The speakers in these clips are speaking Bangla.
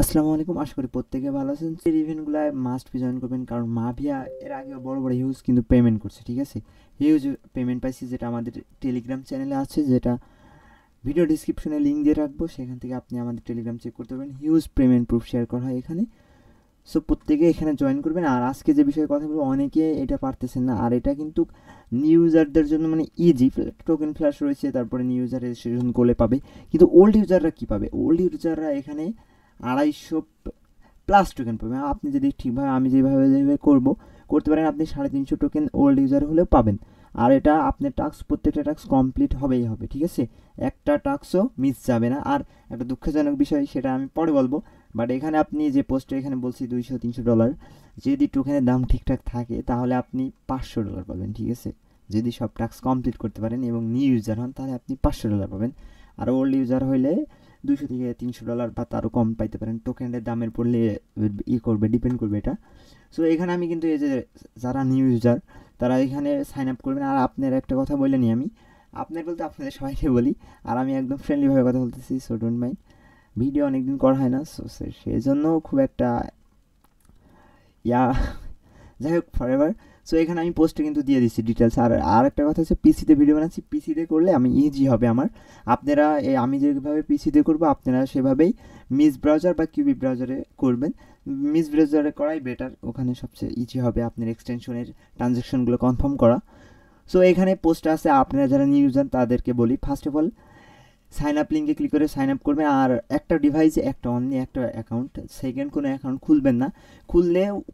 আসসালামু আলাইকুম। আশা করি প্রত্যেকে ভালো আছেন। সেই ইভেন্টগুলায় মাস্ট বি জয়েন করবেন, কারণ মাভিয়া এর আগেও বড় বড় হিউজ কিন্তু পেমেন্ট করছে, ঠিক আছে? হিউজ পেমেন্ট পাইছি, যেটা আমাদের টেলিগ্রাম চ্যানেলে আছে, যেটা ভিডিও ডিসক্রিপশনে লিঙ্ক দিয়ে রাখবো। সেখান থেকে আপনি আমাদের টেলিগ্রাম চেক করতে পারবেন। হিউজ পেমেন্ট প্রুফ শেয়ার করা হয় এখানে। সো প্রত্যেকে এখানে জয়েন করবেন। আর আজকে যে বিষয়ে কথা বলবো, অনেকে এটা পারতেছেন না, আর এটা কিন্তু নিউ ইউজারদের জন্য মানে ইজি। টোকেন ফ্ল্যাশ রয়েছে, তারপরে নিউ ইউজার রেজিস্ট্রেশন করলে পাবে। কিন্তু ওল্ড ইউজাররা কী পাবে? ওল্ড ইউজাররা এখানে 250 প্লাস টোকেন পাবেন। আপনি যদি ঠিকভাবে আমি যেভাবে করতে পারেন, আপনি 350 টোকেন ওল্ড ইউজার হলেও পাবেন। আর এটা আপনার টাস্ক, প্রত্যেকটা টাস্ক কমপ্লিট হবেই হবে, ঠিক আছে? একটা টাস্কও মিস যাবে না। আর একটা দুঃখজনক বিষয়, সেটা আমি পরে বলবো, বাট এখানে আপনি যে পোস্টে এখানে বলছি $200-300, যদি টোকেনের দাম ঠিকঠাক থাকে তাহলে আপনি $500 পাবেন, ঠিক আছে? যদি সব টাস্ক কমপ্লিট করতে পারেন এবং নিউ ইউজার হন, তাহলে আপনি $500 পাবেন। আর ওল্ড ইউজার হইলে $200-300 বা তারও কম পাইতে পারেন। টোকেনের দামের পড়লে ডিপেন্ড করবে এটা। সো এখানে আমি কিন্তু এই যে যারা নিউ ইউজার, তারা এখানে সাইন আপ করবেন। আর আপনার একটা কথা বলে নিই আমি, আপনার বলতে আপনাদের সবাইকে বলি, আর আমি একদম ফ্রেন্ডলিভাবে কথা বলতেছি, সো ডোন্ট মাইন্ড। ভিডিও অনেকদিন করা হয় না, সো সেই জন্য খুব একটা ইয়া যাই হোক, ফরএভার। সো এখানে আমি পোস্টে কিন্তু দিয়ে দিচ্ছি ডিটেলস। আর একটা কথা হচ্ছে, পিসিতে ভিডিও বানাচ্ছি, পিসিতে করলে আমি ইজি হবে আমার। আপনারা আমি যেভাবে পিসিতে করবো, আপনারা সেভাবেই মিস ব্রাউজার বা কিউবি ব্রাউজারে করবেন। মিস ব্রাউজারে করাই বেটার, ওখানে সবচেয়ে ইজি হবে আপনার এক্সটেনশনের ট্রানজ্যাকশনগুলো কনফার্ম করা। সো এখানে পোস্ট আছে, আপনারা যারা নিউ ইউজার তাদেরকে বলি, first of all sign up লিঙ্কে ক্লিক করে সাইন আপ করবেন। আর একটা ডিভাইসে একটা অনলি একটা অ্যাকাউন্ট, সেকেন্ড কোনো অ্যাকাউন্ট খুলবেন না।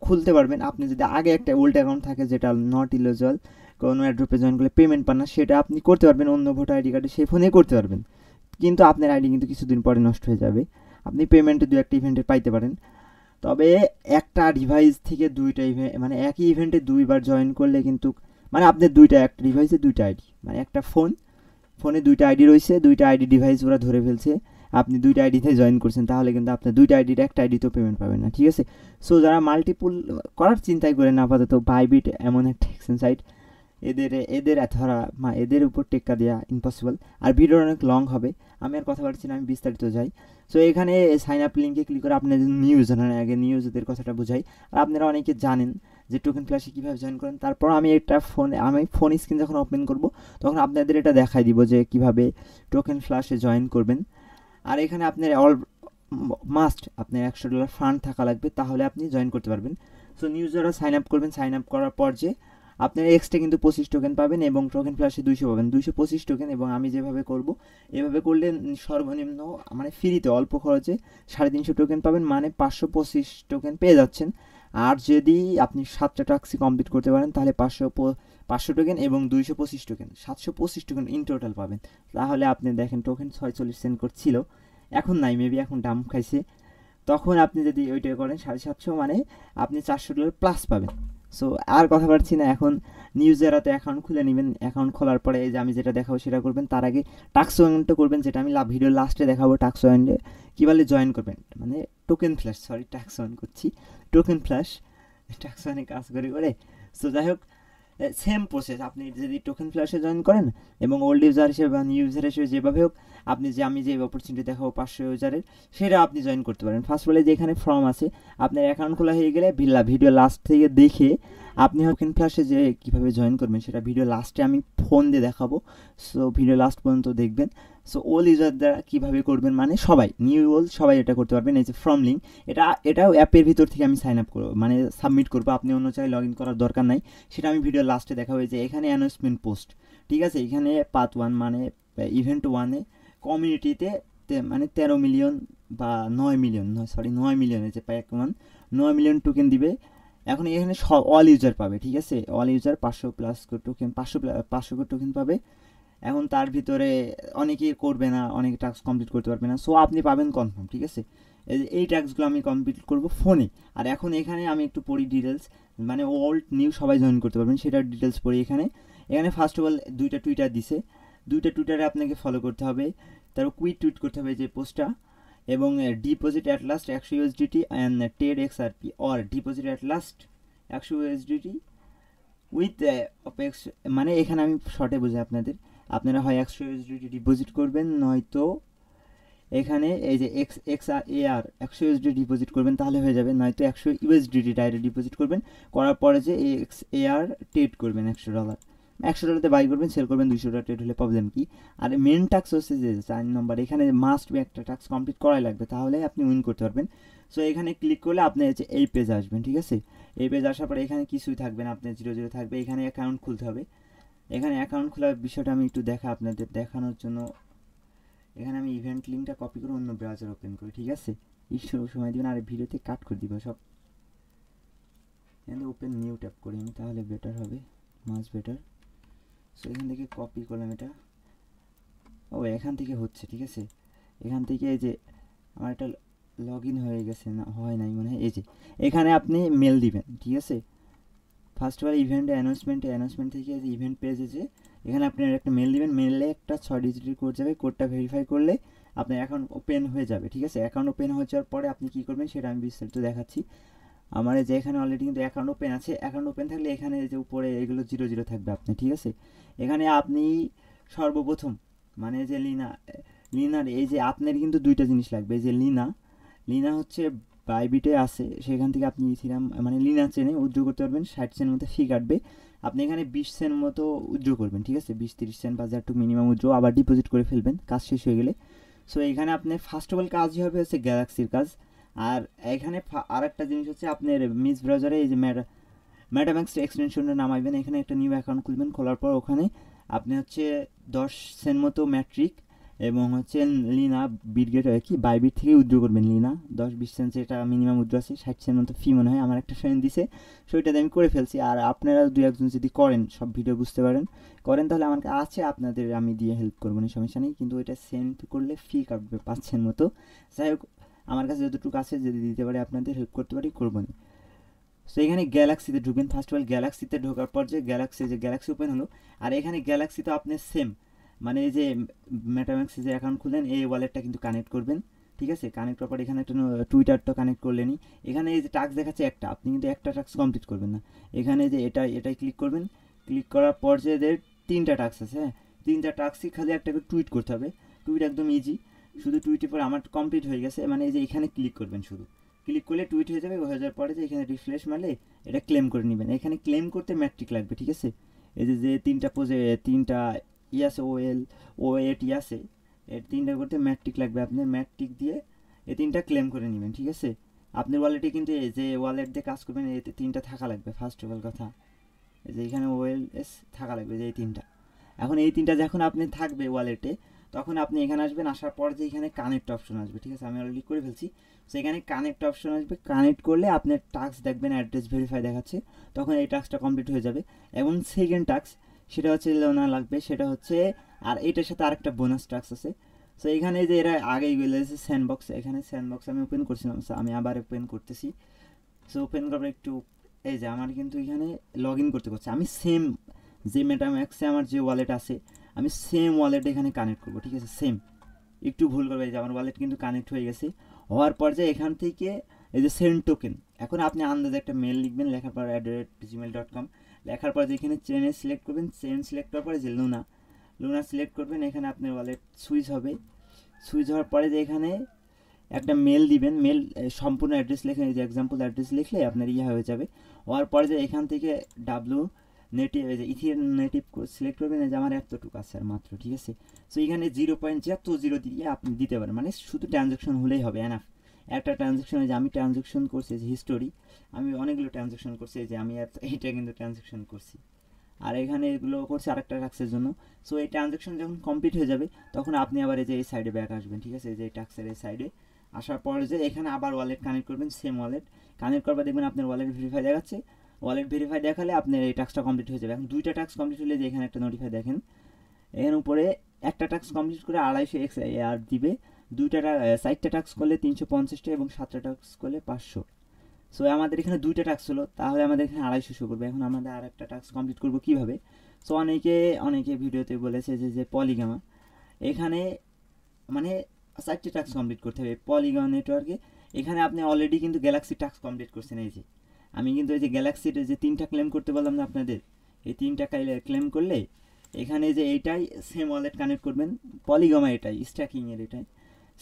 খুলতে পারবেন আপনি যদি আগে একটা ওল্ড অ্যাকাউন্ট থাকে, যেটা নট ইলিজিবল, কোনো অ্যাড্রপে জয়েন করলে পেমেন্ট পান না, সেটা আপনি করতে পারবেন অন্য ভোটার আইডি কার্ডে, সেই ফোনে করতে পারবেন। কিন্তু আপনার আইডি কিন্তু কিছুদিন পরে নষ্ট হয়ে যাবে। আপনি পেমেন্টে দু একটা ইভেন্টে পাইতে পারেন। তবে একটা ডিভাইস থেকে দুইটা ইভেন্ট, মানে একই ইভেন্টে দুইবার জয়েন করলে কিন্তু, মানে আপনার একটা ডিভাইসে দুইটা আইডি, মানে একটা ফোনে দুইটা আইডি রয়েছে, দুইটা আইডি ডিভাইস ওরা ধরে ফেলছে, আপনি দুইটা আইডিতে জয়েন করছেন, তাহলে কিন্তু আপনার দুইটা আইডির একটা আইডিতেও পেমেন্ট পাবেন না, ঠিক আছে? সো যারা মাল্টিপুল করার চিন্তাই করেন আপাতত, বাইবিট এমন একটা এক্সচেঞ্জ সাইট, এদের ধরা এদের উপর টেক্কা দেওয়া ইম্পসিবল। আর ভিডিও অনেক লং হবে, আমি আর কথা বলছি না, আমি বিস্তারিত যাই। সো এখানে সাইন আপ লিঙ্কে ক্লিক করে আপনার নিউ ইউজার, আগে নিউ ইউজারদের কথাটা বোঝাই। আর আপনারা অনেকে জানেন যে টোকেন ফ্ল্যাশে কীভাবে জয়েন করেন। তারপর আমি ফোন স্ক্রিন যখন ওপেন করব, তখন আপনাদের এটা দেখাই দিব যে কিভাবে টোকেন ফ্ল্যাশে জয়েন করবেন। আর এখানে আপনার মাস্ট আপনার $100 ফান্ড থাকা লাগবে, তাহলে আপনি জয়েন করতে পারবেন। সো নিউ যারা সাইন আপ করবেন, সাইন আপ করার পর যে আপনার এক্সট্রা কিন্তু 25 টোকেন পাবেন, এবং টোকেন ফ্ল্যাশে 200 পাবেন, 225 টোকেন। এবং আমি যেভাবে করব, এভাবে করলে সর্বনিম্ন, মানে ফ্রিতে অল্প খরচে 350 টোকেন পাবেন, মানে 525 টোকেন পেয়ে যাচ্ছেন। আর যদি আপনি 7টা টাস্কই কমপ্লিট করতে পারেন, তাহলে 500 টোকেন এবং 225 টোকেন, 725 টোকেন ইন টোটাল পাবেন। তাহলে আপনি দেখেন, টোকেন 46 সেন্ট করছিল, এখন নাই, মেবি এখন ডাম্প খাইছে। তখন আপনি যদি ওইটা করেন 750, মানে আপনি $400 প্লাস পাবেন। সো আর কথা পারছি না, এখন নিউজেরা তো অ্যাকাউন্ট খুলে নেবেন। অ্যাকাউন্ট খোলার পরে এই যে আমি যেটা দেখাবো সেটা করবেন। তার আগে টাস্ক ওয়েন্টটা করবেন, যেটা আমি ভিডিওর লাস্টে দেখাবো। টাস্ক ওয়েন্টে কীভাবে জয়েন করবেন, মানে টোকেন ফ্ল্যাশ, সরি টাস্ক ওয়েন করছি, টোকেন ফ্ল্যাশ, টাস্ক ওয়েনে কাজ করে। সো যাই হোক, সেম প্রসেস, আপনি যদি টোকেন ফ্ল্যাশে জয়েন করেন এবং ওল্ড ইউজার হিসেবে বা নিউ ইউজার হিসেবে, যেভাবে হোক আমি যে অপরচুনিটি দেখাবো 500 ইউজারের, সেটা আপনি জয়েন করতে পারেন। ফার্স্ট বলে যে এখানে ফর্ম আছে, আপনার অ্যাকাউন্ট খোলা হয়ে গেলে ভিডিও লাস্ট থেকে দেখে আপনি টোকেন ফ্ল্যাশে যে কীভাবে জয়েন করবেন, সেটা ভিডিও লাস্টে আমি ফোন দিয়ে দেখাবো। সো ভিডিও লাস্ট পর্যন্ত দেখবেন। সো ওল্ড ইউজার দ্বারা কীভাবে করবেন, মানে সবাই, নিউ ওল্ড সবাই এটা করতে পারবেন। এই যে ফর্ম লিঙ্ক, এটাও অ্যাপের ভিতর থেকে আমি সাইন আপ করবো, মানে সাবমিট করবো, আপনি অন্য জায়গায় লগ ইন করার দরকার নাই। সেটা আমি ভিডিও লাস্টে দেখাবো। যে এখানে অ্যানাউন্সমেন্ট পোস্ট, ঠিক আছে? এখানে পার্ট 1, মানে ইভেন্ট 1-এ কমিউনিটিতে মানে 13 মিলিয়ন বা 9 মিলিয়ন, 9 মিলিয়ন, হয়েছে প্যাক 1, 9 মিলিয়ন টোকেন দিবে। এখন এখানে অল ইউজার পাবে, ঠিক আছে? All user 500 plus token, 500 token পাবে। এখন তার ভিতরে অনেকেই করবে না, অনেকে টাস্ক কমপ্লিট করতে পারবে না। সো আপনি পাবেন কনফার্ম, ঠিক আছে? এই টাস্কগুলো আমি কমপ্লিট করব ফোনে। আর এখন এখানে আমি একটু পড়ি ডিটেলস, মানে ওল্ড নিউ সবাই জয়েন করতে পারবেন, সেটার ডিটেলস পড়ি এখানে। ফার্স্ট অফ অল দুইটা টুইটার দিছে, দুইটা টুইটারে আপনাকে ফলো করতে হবে, তারপর কুইট টুইট করতে হবে যে পোস্টটা, এবং deposit at last 100 USDT and Ted XRP, or deposit at last 100 USDT with Apex. মানে এখানে আমি শর্টে বুঝাই আপনাদের, আপনারা হয় 100 USDT ডিপোজিট করবেন, নয়তো এখানে এই যে XAR 100 USD ডিপোজিট করবেন তাহলে হয়ে যাবে, নয়তো 100 USDT ডাইরেক্ট ডিপোজিট করবেন, করার পরে যে XAR ট্রেড করবেন $100, $100 বাই করবেন, সেল করবেন $200 ট্রেড হলে প্রবলেম কি। আর মেন টাস্ক হচ্ছে যে 4 নম্বর, এখানে মাস্ট বি একটা টাস্ক কমপ্লিট করাই লাগবে, তাহলে আপনি উইন করতে পারবেন। সো এখানে ক্লিক করলে আপনি হচ্ছে এই পেজ আসবেন, ঠিক আছে। এই পেজ আসার পরে এখানে কিছুই থাকবে না, আপনার 0 থাকবে। এখানে অ্যাকাউন্ট খুলতে হবে। এখানে অ্যাকাউন্ট খোলার বিষয়টা আমি একটু আপনাদের দেখানোর জন্য এখানে আমি ইভেন্ট লিঙ্কটা কপি করে অন্য ব্রাউজার ওপেন করি, ঠিক আছে। একটু সময় দিবেন, আর ভিডিওতে কাট করে দিব সব। এখানে ওপেন নিউ ট্যাব করি আমি, তাহলে বেটার হবে, মাছ বেটার। সো এখান থেকে কপি করলাম এটা। ও এখান থেকে হচ্ছে, ঠিক আছে। এখান থেকে এই যে আমার একটা লগ ইন হয়ে গেছে, না হয় নাই মনে হয়। এই যে এখানে আপনি মেল দিবেন, ঠিক আছে। ফার্স্ট অফ অল অ্যানাউন্সমেন্ট থেকে যে ইভেন্ট পেজে যে এখানে আপনার একটা মেল দিবেন, মেলে একটা 6 ডিজিটের কোড যাবে, কোডটা ভেরিফাই করলে আপনার অ্যাকাউন্ট ওপেন হয়ে যাবে, ঠিক আছে। অ্যাকাউন্ট ওপেন হয়ে যাওয়ার পরে আপনি কী করবেন সেটা আমি বিস্তারিত দেখাচ্ছি। আমার যে এখানে অলরেডি কিন্তু অ্যাকাউন্ট ওপেন আছে। অ্যাকাউন্ট ওপেন থাকলে এখানে যে উপরে এগুলো 0 থাকবে আপনি, ঠিক আছে। এখানে আপনি সর্বপ্রথম মানে যে লিনার এই যে আপনার কিন্তু দুইটা জিনিস লাগবে। এই যে লিনা হচ্ছে বাইবিটে আছে, সেখান থেকে আপনি ইথিরাম মানে লিনা চেনে উইথড্র করতে পারবেন। 60 সেন্ট মতো ফি কাটবে। আপনি এখানে 20 সেন্ট মতো উইথড্র করবেন, ঠিক আছে। 20-30 সেন্ট 5,000 মিনিমাম উইথড্র, আবার ডিপোজিট করে ফেলবেন কাজ শেষ হয়ে গেলে। সো এখানে আপনার ফার্স্ট অফ অল কাজই হবে হচ্ছে গ্যালাক্সির কাজ। আর এখানে আর একটা জিনিস হচ্ছে আপনার মিস ব্রাউজারে এই যে ম্যাটাম্যাক্স এক্সটেনশনটা নামাইবেন, এখানে একটা নিউ অ্যাকাউন্ট খুলবেন। খোলার পর ওখানে আপনি হচ্ছে 10 সেন্ট মতো ম্যাট্রিক এবং হচ্ছে লিনা বিটগেট কি বাইবিট থেকে উইথড্র করবেন। লিনা 10-20 সেন্ট যেটা মিনিমাম উইথড্র আছে, 60 সেন্ট মতো ফি মনে হয়, আমার একটা ফ্রেন্ড দিছে, সেটাতে আমি করে ফেলছি। আর আপনারা 2-1 যদি করেন, সব ভিডিও বুঝতে করেন তাহলে আমার আছে, আপনাদের আমি দিয়ে হেল্প করবো না, সমস্যা নেই। কিন্তু ওইটা সেন্ড করলে ফি কাটবে 5 সেন্ট মতো। যাই হোক, আমার কাছে যতটুকু আছে যদি দিতে পারি আপনাদের হেল্প করতে পারি, করবো না। সো এখানে গ্যালাক্সিতে ঢুকবেন। ফার্স্ট অফ অল গ্যালাক্সিতে ঢোকার পর যে গ্যালাক্সি ওপেন হলো। আর এখানে গ্যালাক্সি তো আপনি সেম মানে এই যে মেটাম্যাক্সে যে অ্যাকাউন্ট খুললেন, এই ওয়ালেটটা কিন্তু কানেক্ট করবেন, ঠিক আছে। কানেক্ট করার পর এখানে একটা টুইটারটা কানেক্ট করলেনই। এখানে এই যে টাস্ক দেখাচ্ছে একটা, আপনি কিন্তু একটা টাস্ক কমপ্লিট করবেন না। এখানে যে এটাই ক্লিক করবেন। ক্লিক করার পর যে 3টা টাস্ক আছে, হ্যাঁ, 3টা টাস্কই খালি একটা করে টুইট করতে হবে। টুইট একদম ইজি, শুধু টুইটের পর আমার কমপ্লিট হয়ে গেছে। মানে এই যে এখানে ক্লিক করবেন, শুধু ক্লিক করলে টুইট হয়ে যাবে। হয়ে যাওয়ার পরে যে এখানে রিফ্রেশ মারলে এটা ক্লেম করে নেবেন। এখানে ক্লেম করতে ম্যাট্রিক লাগবে, ঠিক আছে। এই যে 3টা আছে ও8 আছে, এর 3টা করতে ম্যাট্রিক লাগবে। আপনি ম্যাট্রিক দিয়ে এই 3টা ক্লেম করে নেবেন, ঠিক আছে। আপনার ওয়ালেটে কিন্তু এই যে ওয়ালেট দিয়ে কাজ করবেন, এই 3টা থাকা লাগবে। ফার্স্ট অফ অল কথা এই যে এখানে ওএলএস থাকা লাগবে, যে এই 3টা। এখন এই 3টা যখন আপনি থাকবে ওয়ালেটে, তখন আপনি এখানে আসবেন। আসার পর যে এখানে কানেক্ট অপশন আসবে, ঠিক আছে, আমি অলরেডি করে ফেলছি। সেখানে কানেক্ট অপশন আসবে। কানেক্ট করলে আপনার টাস্ক দেখবেন অ্যাড্রেস ভেরিফাই দেখাচ্ছে, তখন এই টাস্কটা কমপ্লিট হয়ে যাবে। এবং সেকেন্ড টাস্ক সেটা হচ্ছে লোনা লাগবে, সেটা হচ্ছে আর এটার সাথে আরেকটা বোনাস টাস্ক আছে। সো এখানে যে এরা আগেই বলেছে স্যান্ডবক্স, এখানে স্যান্ডবক্স আমি ওপেন করছিলাম, আমি আবার ওপেন করতেছি। সো ওপেন করার একটু এই যে আমার কিন্তু এখানে লগ ইন করতে আমি সেম যে মেটাম্যাক্সে আমার যে ওয়ালেট আছে, আমি সেম ওয়ালেট এখানে কানেক্ট করবো, ঠিক আছে। সেম একটু ভুল করবে, যে আমার ওয়ালেট কিন্তু কানেক্ট হয়ে গেছে। হওয়ার পর যে এখান থেকে এই যে সেন্ড টোকেন, এখন আপনি আন্দাজে একটা মেল লিখবেন, লেখার পর @gmail.com, লেখার পর যে এখানে চেনে সিলেক্ট করবেন। চেন সিলেক্ট করার পরে যে লুনা সিলেক্ট করবেন। এখানে আপনার ওয়ালেট সুইচ হবে। সুইচ হওয়ার পরে যে এখানে একটা মেল দিবেন। মেল সম্পূর্ণ অ্যাড্রেস লেখে, এই যে এক্সাম্পল অ্যাড্রেস লিখলে আপনার হয়ে যাবে। হওয়ার পরে যে এখান থেকে ডাব্লু নেটিভ এই যে ইথিয়ান নেটিভ সিলেক্ট করবেন। এই যে আমার এতটুকু আছে আর মাত্র, ঠিক আছে। সো এখানে 0.0 দিয়ে আপনি দিতে পারেন, মানে শুধু ট্রানজ্যাকশন হলেই হবে, এনাফ। একটা ট্রানজ্যাকশন, যে আমি ট্রানজ্যাকশন করছি, যে হিস্টোরি আমি অনেকগুলো ট্রানজ্যাকশন করছি, এই যে আমি এইটা কিন্তু ট্রানজ্যাকশন করছি। আর এখানে এগুলো করছি আরেকটা টাস্কের জন্য। সো এই ট্রানজ্যাকশন যখন কমপ্লিট হয়ে যাবে, তখন আপনি আবার এই যে এই সাইডে ব্যাক আসবেন, ঠিক আছে। এই যে টাস্কের এই সাইডে আসার পর যে এখানে আবার ওয়ালেট কানেক্ট করবেন, সেম ওয়ালেট কানেক্ট করবার দেখবেন আপনার ওয়ালেট ভেরিফাই দেখাচ্ছে। ওয়ালেট ভেরিফাই দেখালে আপনার এই টাস্কটা কমপ্লিট হয়ে যাবে। এখন 2টা টাস্ক কমপ্লিট হলে যে এখানে একটা নোটিফাই দেখেন, এখানে উপরে একটা টাস্ক কমপ্লিট করে 250 আর দিবে। 4টা টাস্ক করলে 350 এবং 7টা টাস্ক করলে 500। সো আমাদের এখানে 2টা টাস্ক হলো, তাহলে আমাদের এখানে 250 শো করবে। এখন আমাদের আর একটা টাস্ক কমপ্লিট করবো কীভাবে। সো অনেকে ভিডিওতে বলেছে যে পলিগামা, এখানে মানে 4টে টাস্ক কমপ্লিট করতে হবে পলিগন নেটওয়ার্কে। এখানে আপনি অলরেডি কিন্তু গ্যালাক্সি টাস্ক কমপ্লিট করছেন। এই যে আমি কিন্তু এই যে গ্যালাক্সির যে 3টা ক্লেম করতে বললাম না আপনাদের, এই 3টা ক্লেম করলে এখানে যে এইটাই সেম ওয়ালেট কানেক্ট করবেন, পলিগমা এটাই স্ট্যাকিংয়ের এটাই।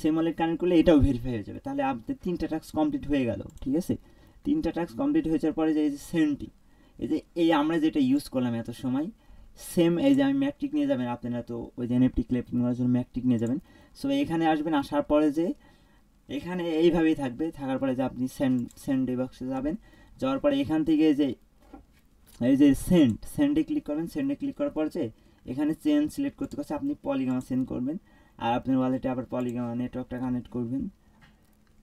সেম ওয়ালেট কানেক্ট করলে এটাও ভেরিফাই হয়ে যাবে। তাহলে আপনাদের 3টা টাস্ক কমপ্লিট হয়ে গেল, ঠিক আছে। 3টা টাস্ক কমপ্লিট হয়ে যাওয়ার পরে যে এই যে সেন্ডটি, এই আমরা যেটা ইউজ করলাম এত সময়, সেম এই যে আমি ম্যাকটিক নিয়ে যাবেন আপনারা, তো ওই যে এনএফটি ক্লেম করার জন্য ম্যাকটিক নিয়ে যাবেন। সো এখানে আসবেন, আসার পরে যে এখানে এইভাবেই থাকবে, থাকার পরে যে আপনি সেন্ড বক্সে যাবেন, যাওয়ার পরে এখান থেকে যে এই যে সেন্ডে ক্লিক করবেন। সেন্ডে ক্লিক করার পর যে এখানে চেন সিলেক্ট করতে পারছে, আপনি পলিগামা সেন্ড করবেন, আর আপনার ওয়ালেটে আবার পলিগামা নেটওয়ার্কটা কানেক্ট করবেন।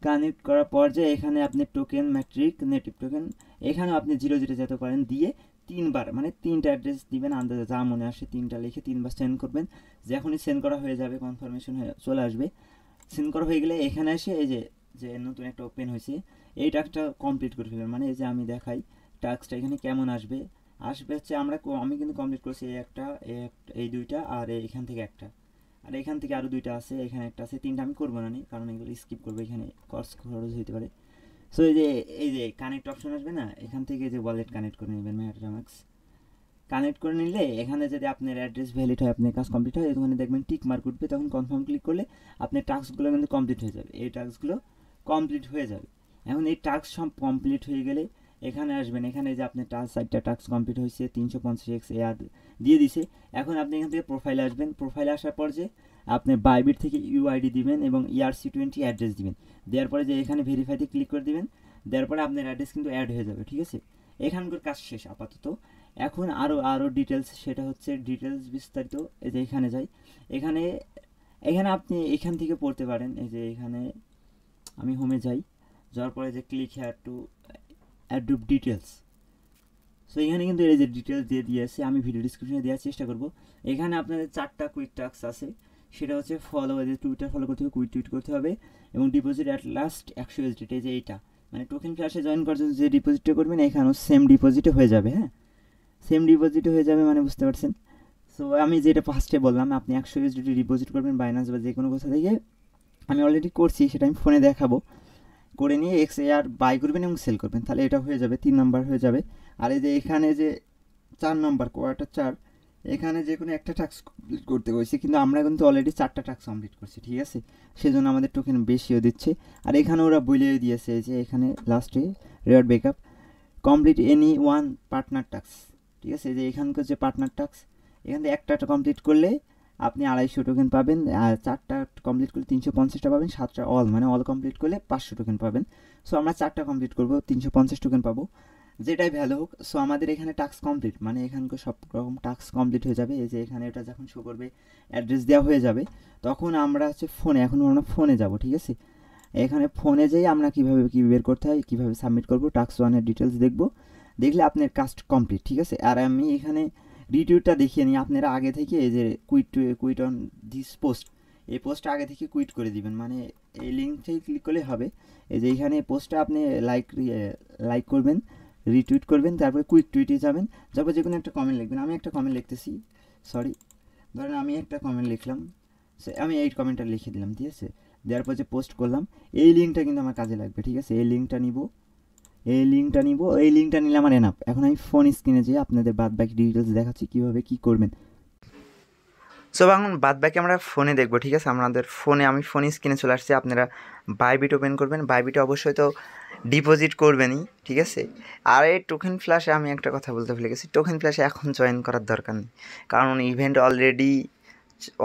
কানেক্ট করার পর যে এখানে আপনি টোকেন ম্যাট্রিক নেটিভ টোকেন, এখানেও আপনি 0 যেতে পারেন, দিয়ে 3বার মানে 3টা অ্যাড্রেস দিবেন, আন্দাজে যা মনে আসে 3টা লিখে 3বার সেন্ড করবেন। যখনই সেন্ড করা হয়ে যাবে, কনফার্মেশন হয়ে চলে আসবে। সেন্ড করা হয়ে গেলে এখানে এসে এই যে নতুন একটা ওপেন হয়েছে, এই টাস্কটা কমপ্লিট করে ফেলবেন। মানে এই যে আমি দেখাই টাস্কটা এখানে কেমন আসবে হচ্ছে আমি কিন্তু কমপ্লিট করছি এই 2টা, আর এখান থেকে একটা, আর এখান থেকে আরও 2টা আছে, এখানে একটা আছে, 3টা আমি করবো না, কারণ এগুলো স্কিপ করবো, এখানে খরচ হতে পারে। সো এই যে কানেক্ট অপশন আসবে না, এখান থেকে যে ওয়ালেট কানেক্ট করে নেবেন মেটামাস্ক। কানেক্ট করে নিলে এখানে যদি আপনার অ্যাড্রেস ভ্যালিড হয়, আপনার কাজ কমপ্লিট হয়, ওখানে দেখবেন টিক মার্ক উঠবে, তখন কনফার্ম ক্লিক করলে আপনার টাস্কগুলো কিন্তু কমপ্লিট হয়ে যাবে। এই টাস্কগুলো কমপ্লিট হয়ে যাবে। এখন এই টাস্ক সব কমপ্লিট হয়ে গেলে এখানে আসবেন, এখানে যে আপনার 4টা টাস্ক কমপ্লিট হয়েছে, 350x এয়ার দিয়ে দিছে। এখন আপনি এখান থেকে প্রোফাইলে আসবেন। প্রোফাইলে আসার পর যে আপনি বাইবিট থেকে ইউআইডি দিবেন এবং ERC20 অ্যাড্রেস দিবেন। দেওয়ার পরে যে এখানে ভেরিফাইতে ক্লিক করে দিবেন, দেওয়ার পরে আপনার অ্যাড্রেস কিন্তু অ্যাড হয়ে যাবে, ঠিক আছে। এখানকার কাজ শেষ আপাতত। এখন আরও ডিটেলস, সেটা হচ্ছে ডিটেলস বিস্তারিত। এই যে এখানে যাই, এখানে আপনি এখান থেকে পড়তে পারেন। এই যে এখানে আমি হোমে যাই, যাওয়ার পরে যে click here two Adobe details. So এখানে কিন্তু এই যে ডিটেলস দিয়ে দিয়েছে, আমি ভিডিও ডিসক্রিপশনে দেওয়ার চেষ্টা করব। এখানে আপনাদের 4টা কুইক টাস্ক আছে, সেটা হচ্ছে ফলো, এই যে টুইটার ফলো করতে হবে, কুইক টুইট করতে হবে, এবং ডিপোজিট অ্যাট লাস্ট 100 USDT। এই যে এইটা মানে টোকেন ক্লাসে জয়েন করার জন্য যে ডিপোজিটটা করবেন, এখানেও সেম ডিপোজিটে হয়ে যাবে। হ্যাঁ, সেম ডিপোজিটে হয়ে যাবে, মানে বুঝতে পারছেন। সো আমি যেটা ফার্স্টে বললাম, আপনি 100 USDT ডিপোজিট করবেন বাইন্যান্স বা যে কোনো কোথা থেকে। আমি অলরেডি করছি, সেটা আমি ফোনে দেখাবো। করে নিয়ে XAR বাই করবেন এবং সেল করবেন, তাহলে এটা হয়ে যাবে, 3 নাম্বার হয়ে যাবে। আর এই যে এখানে যে 4 নাম্বার কোয়ার্টার 4, এখানে যে কোনো একটা টাস্ক কমপ্লিট করতে বলছি, কিন্তু আমরা কিন্তু অলরেডি 4টা টাস্ক কমপ্লিট করছি, ঠিক আছে। সেজন্য আমাদের টোকেন বেশিও দিচ্ছে। আর এখানে ওরা বলেও দিয়েছে যে এখানে লাস্টে reward backup complete any one partner task, ঠিক আছে। যে এখানকার যে পার্টনার টাস্ক, এখান থেকে একটা কমপ্লিট করলে আপনি 250 টোকেন পাবেন, আর 4টা কমপ্লিট করলে 350টা পাবেন, 7টা মানে অল কমপ্লিট করলে 500 টোকেন পাবেন। সো আমরা 4টা কমপ্লিট করবো, 350 টোকেন পাবো, যেটাই ভ্যালু হোক। সো আমাদের এখানে টাস্ক কমপ্লিট, মানে এখানকার সব রকম টাস্ক কমপ্লিট হয়ে যাবে। এই যে এখানে এটা যখন শো করবে, অ্যাড্রেস দেওয়া হয়ে যাবে, তখন আমরা হচ্ছে আমরা ফোনে যাব, ঠিক আছে। এখানে ফোনে যেয়ে আমরা কীভাবে কী বের করতে হয়, কীভাবে সাবমিট করবো, টাস্ক 1-এর ডিটেলস দেখলে আপনার কাজ কমপ্লিট, ঠিক আছে। আর আমি এখানে রিটিউটটা দেখিয়ে নিই, আপনারা আগে থেকে এই যে কুইট অন দিস পোস্ট, এই পোস্টটা আগে থেকে কুইট করে দিবেন, মানে এই লিঙ্কটাই ক্লিক করলে হবে। এই যে এখানে পোস্টটা আপনি লাইক করবেন, রিটুইট করবেন, তারপরে কুইক টুইটে যাবেন, তারপর যে কোনো একটা কমেন্ট লিখবেন। আমি একটা কমেন্ট লিখতেছি, ধরেন আমি একটা কমেন্ট লিখলাম, আমি এই কমেন্টটা লিখে দিলাম, ঠিক আছে। দেওয়ার পর যে পোস্ট করলাম, এই লিঙ্কটা কিন্তু আমার কাজে লাগবে, ঠিক আছে। এই লিঙ্কটা নিব, এই লিঙ্কটা নিলে আমার এনাফ। এখন আমি ফোন স্ক্রিনে যেয়ে আপনাদের বাদ বাকি ডিটেলস দেখাচ্ছি কীভাবে কী করবেন। সো এখন বাদ বাকি আমরা ফোনে দেখবো, ঠিক আছে। আমি ফোন স্ক্রিনে চলে আসছি। আপনারা বাইবিট ওপেন করবেন, বাইবিটে অবশ্যই তো ডিপোজিট করবেনই, ঠিক আছে। আর এই টোকেন ফ্ল্যাশে আমি একটা কথা বলতে ভুলে গেছি, টোকেন ফ্ল্যাশে এখন জয়েন করার দরকার নেই, কারণ ইভেন্ট অলরেডি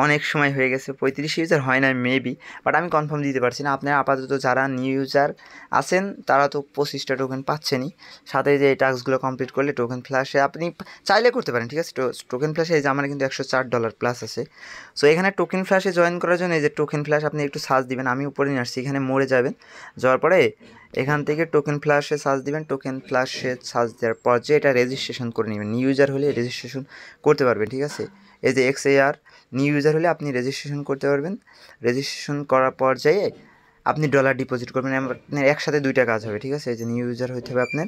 অনেক সময় হয়ে গেছে, 35 ইউজার হয় না মেবি, বাট আমি কনফার্ম দিতে পারছি না। আপনারা আপাতত যারা নিউ ইউজার আছেন তারা তো 25টা টোকেন পাচ্ছেনই, সাথে যে এই টাস্কগুলো কমপ্লিট করলে টোকেন ফ্ল্যাশে আপনি চাইলে করতে পারেন, ঠিক আছে। টোকেন ফ্ল্যাশে এই যে আমার কিন্তু $104 প্লাস আছে। সো এখানে টোকেন ফ্ল্যাশে জয়েন করার জন্য এই যে টোকেন ফ্ল্যাশ আপনি একটু সার্চ দিবেন, আমি উপরে নিয়ে আসছি, এখানে মোড়ে যাবেন, যাওয়ার পরে এখান থেকে টোকেন ফ্ল্যাশে সার্চ দিবেন। টোকেন ফ্ল্যাশে সার্চ দেওয়ার পর যে এটা রেজিস্ট্রেশন করে নেবেন, নিউ ইউজার হলে রেজিস্ট্রেশন করতে পারবেন, ঠিক আছে। এই যে XAR নিউ ইউজার হলে আপনি রেজিস্ট্রেশন করতে পারবেন। রেজিস্ট্রেশন করার পর যেয়ে আপনি ডলার ডিপোজিট করবেন, আপনার একসাথে 2টা কাজ হবে, ঠিক আছে। এই যে নিউ ইউজার হইতে হবে আপনার,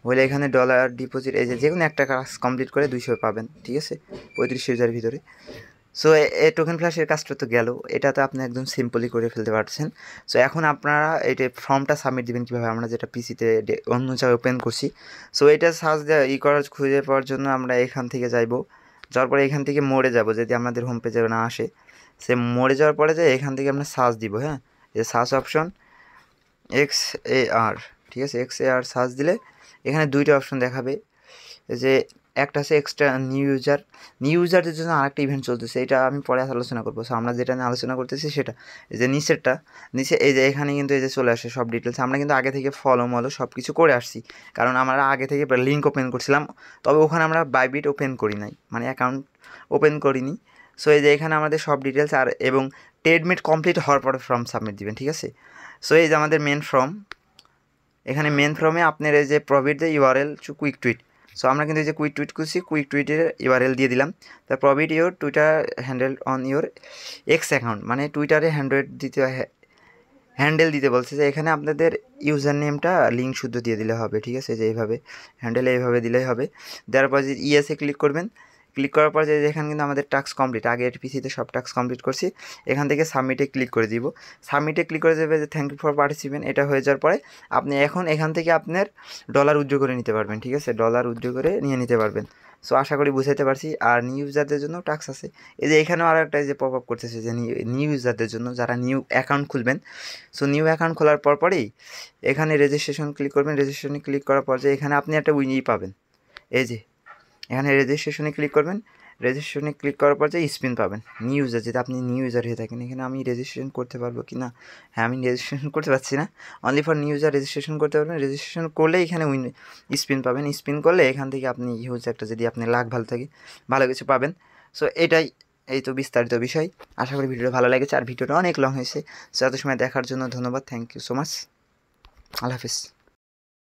হলে এখানে ডলার ডিপোজিট, এই যে কোনো একটা কাজ কমপ্লিট করে 200 পাবেন, ঠিক আছে, 35 ইউজার ভিতরে। সো এই টোকেন ফ্ল্যাশের কাজটা তো গেল, এটা তো আপনি একদম সিম্পলি করে ফেলতে পারছেন। সো এখন আপনারা এটা ফর্মটা সাবমিট দেবেন কীভাবে, আমরা যেটা পিসিতে অন্য জায়গায় ওপেন করছি। সো এটা সার্চ দেওয়া খুঁজে পাওয়ার জন্য আমরা এখান থেকে যাওয়ার পরে এখান থেকে মোড়ে যাব, যদি আমাদের হোম পেজে না আসে। সে মরে যাওয়ার পরে যে এখান থেকে আমরা সার্চ দিব, হ্যাঁ, এই সার্চ অপশন XAR, ঠিক আছে, XAR সার্চ দিলে এখানে দুইটা অপশন দেখাবে, যে একটা আছে এক্সট্রা নিউ ইউজারদের জন্য আরেকটা ইভেন্ট চলতেছে, এটা আমি পরে আলোচনা করবো। সো আমরা যেটা নিয়ে আলোচনা করতেছি সেটা এই যে নিচে এই যে এখানে কিন্তু এই যে চলে আসে সব ডিটেলস। আমরা কিন্তু আগে থেকে ফলো সব কিছু করে আসছি, কারণ আমরা আগে থেকে লিঙ্ক ওপেন করছিলাম, তবে ওখানে আমরা বাইবিট ওপেন করি নাই, মানে অ্যাকাউন্ট ওপেন করিনি। সো এই যে এখানে আমাদের সব ডিটেলস আর এবং টেডমিট কমপ্লিট হওয়ার পরে ফর্ম সাবমিট দিবেন, ঠিক আছে। সো এই যে আমাদের মেন ফর্ম, এখানে মেন ফর্মে আপনার এই যে provide the URL to quick tweet. So আমরা কিন্তু এই যে কুইক টুইট করছি, কুইক টুইটের ইউআরএল দিয়ে দিলাম। তা provide your Twitter handle on your X account, মানে টুইটারে হ্যান্ডেল দিতে বলছে, যে এখানে আপনাদের ইউজার নেমটা লিঙ্ক শুদ্ধ দিয়ে দিলে হবে, ঠিক আছে, যে এইভাবে হ্যান্ডেল এইভাবে দিলেই হবে। দেওয়ার পর যে ইএসএ ক্লিক করবেন, ক্লিক করার পর যে এখানে কিন্তু আমাদের টাস্ক কমপ্লিট, আগে এর পিসিতে সব টাস্ক কমপ্লিট করছি, এখান থেকে সাবমিটে ক্লিক করে দিব। সাবমিটে ক্লিক করে দেবে যে থ্যাংক ইউ ফর পার্টিসিপেন্ট, এটা হয়ে যাওয়ার পরে আপনি এখন এখান থেকে আপনার ডলার উইথড্র করে নিতে পারবেন, ঠিক আছে, ডলার উইথড্র করে নিয়ে নিতে পারবেন। সো আশা করি বুঝাইতে পারছি। আর নিউ ইউজারদের জন্য টাস্ক আছে, এই যে এখানেও আরও একটা যে পপ আপ করতেছে যে নিউ ইউজারদের জন্য যারা নিউ অ্যাকাউন্ট খুলবেন। সো নিউ অ্যাকাউন্ট খোলার পরেই এখানে রেজিস্ট্রেশন ক্লিক করবেন, রেজিস্ট্রেশনে ক্লিক করার পর যে এখানে আপনি একটা উইনই পাবেন, এই যে এখানে রেজিস্ট্রেশনে ক্লিক করবেন, রেজিস্ট্রেশনে ক্লিক করার পর যে স্পিন পাবেন নিউ ইউজার, যদি আপনি নিউ ইউজার হয়ে থাকেন। এখানে আমি রেজিস্ট্রেশন করতে পারবো কি না, হ্যাঁ আমি রেজিস্ট্রেশন করতে পারছি না, only for new user registration করতে পারবেন। রেজিস্ট্রেশন করলে এখানে স্পিন পাবেন, স্পিন করলে এখান থেকে আপনি হিউজ একটা, যদি আপনার লাক ভালো থাকে, ভালো কিছু পাবেন। সো এটাই, এই তো বিস্তারিত বিষয়। আশা করি ভিডিওটা ভালো লেগেছে, আর ভিডিওটা অনেক লং হয়েছে। সো এত সময় দেখার জন্য ধন্যবাদ, থ্যাংক ইউ সো মাচ, আল্লাহ হাফিজ।